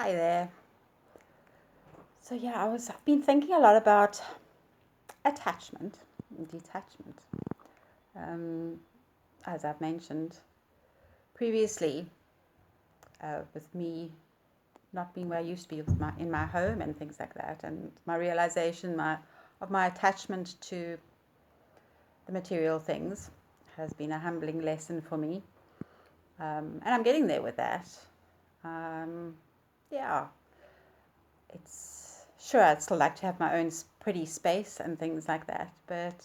Hi there. So yeah, I've been thinking a lot about attachment and detachment. Um, as I've mentioned previously, with me not being where I used to be in my home and things like that, and my realization of my attachment to the material things has been a humbling lesson for me, and I'm getting there with that. Um, yeah, it's sure I'd still like to have my own pretty space and things like that, but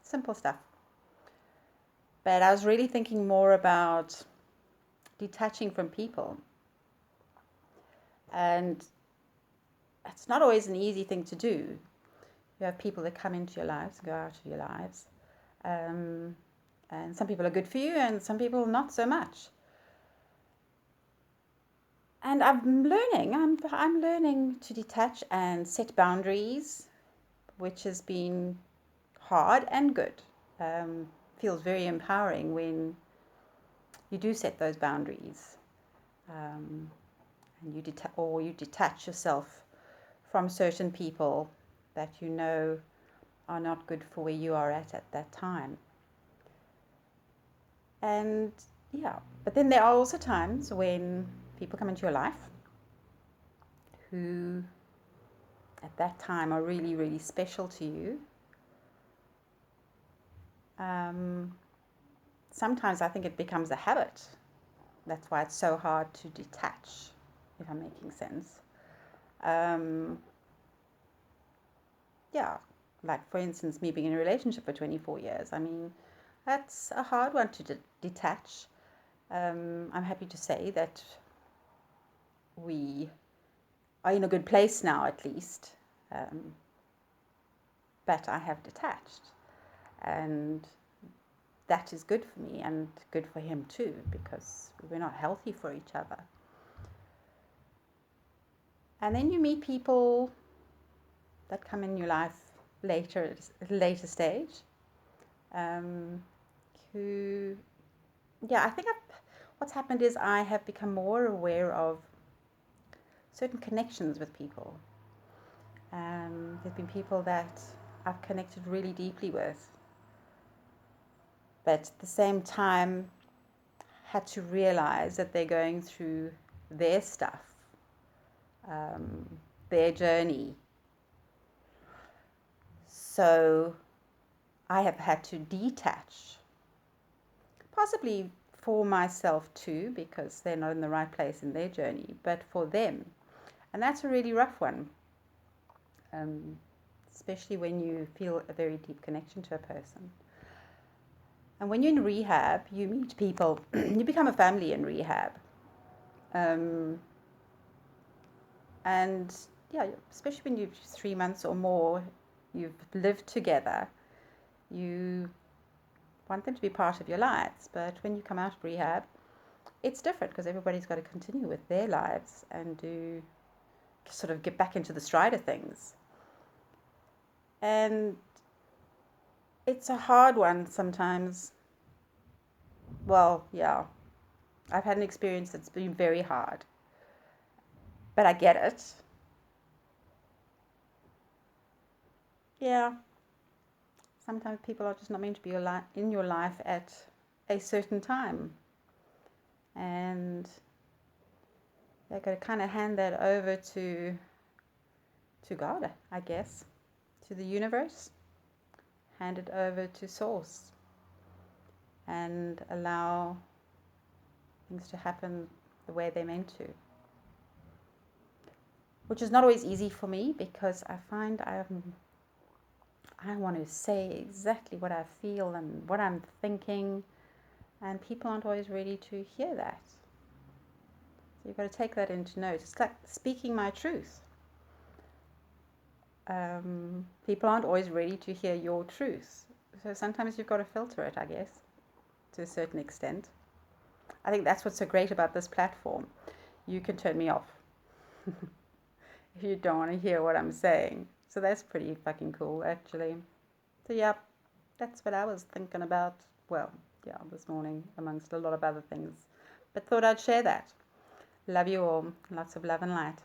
simple stuff. But I was really thinking more about detaching from people. And it's not always an easy thing to do. You have people that come into your lives, go out of your lives. Um, and some people are good for you, and some people not so much. And I'm learning to detach and set boundaries, which has been hard and good. Um, Feels very empowering when you do set those boundaries. Um, and you detach yourself from certain people that you know are not good for where you are at that time. And yeah, but then there are also times when people come into your life who at that time are really, really special to you. Um, Sometimes I think it becomes a habit. That's why it's so hard to detach, if I'm making sense. Um, yeah, like for instance, me being in a relationship for 24 years. I mean, that's a hard one to detach. I'm happy to say that we are in a good place now, at least. Um, but I have detached, and that is good for me and good for him too, because we're not healthy for each other. And then you meet people that come in your life later, at a later stage, um, who, yeah, I think what's happened is I have become more aware of certain connections with people. There's been people that I've connected really deeply with, but at the same time had to realize that they're going through their stuff, um, their journey. So I have had to detach, possibly for myself too, because they're not in the right place in their journey, but for them. And that's a really rough one, um, especially when you feel a very deep connection to a person. And when you're in rehab, you meet people, you become a family in rehab. Um, and yeah, especially when you've 3 months or more, you've lived together, you want them to be part of your lives. But when you come out of rehab, it's different because everybody's got to continue with their lives and do sort of get back into the stride of things. And it's a hard one sometimes. Well, yeah, I've had an experience that's been very hard, but I get it. Yeah, sometimes people are just not meant to be in your life at a certain time, and they've got to kind of hand that over to God, I guess, to the universe, hand it over to Source, and allow things to happen the way they're meant to. Which is not always easy for me because I find I want to say exactly what I feel and what I'm thinking, and people aren't always ready to hear that. So you've got to take that into note. It's like speaking my truth. People aren't always ready to hear your truth. So sometimes you've got to filter it, I guess, to a certain extent. I think that's what's so great about this platform. You can turn me off if you don't want to hear what I'm saying. So that's pretty fucking cool, actually. So, yeah, that's what I was thinking about. Well, yeah, this morning, amongst a lot of other things. But thought I'd share that. Love you all. Lots of love and light.